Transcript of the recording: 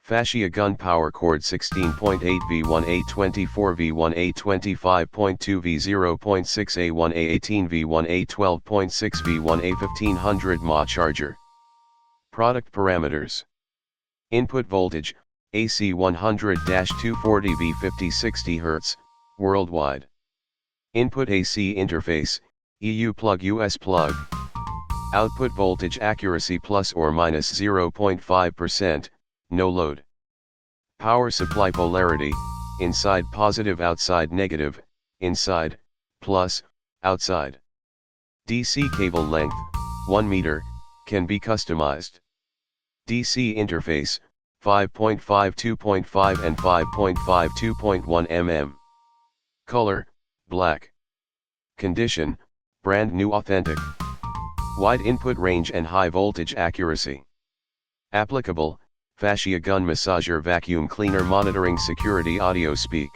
Fascia gun power cord 16.8 V1 A24 V1 A25.2 V0.6 A1 A18 V1 A12.6 V1 A1500 mAh charger. Product parameters. Input voltage, AC 100-240 V 50-60 Hz, worldwide. Input AC interface, EU plug US plug. Output voltage accuracy plus or minus 0.5%, no load. Power supply polarity, inside positive outside negative, inside, plus, outside. DC cable length, 1 meter, can be customized. DC interface, 5.5 2.5 and 5.5 2.1 mm. Color, black. Condition, brand new authentic. Wide input range and high voltage accuracy. Applicable, Fascia gun massager vacuum cleaner monitoring security audio speak.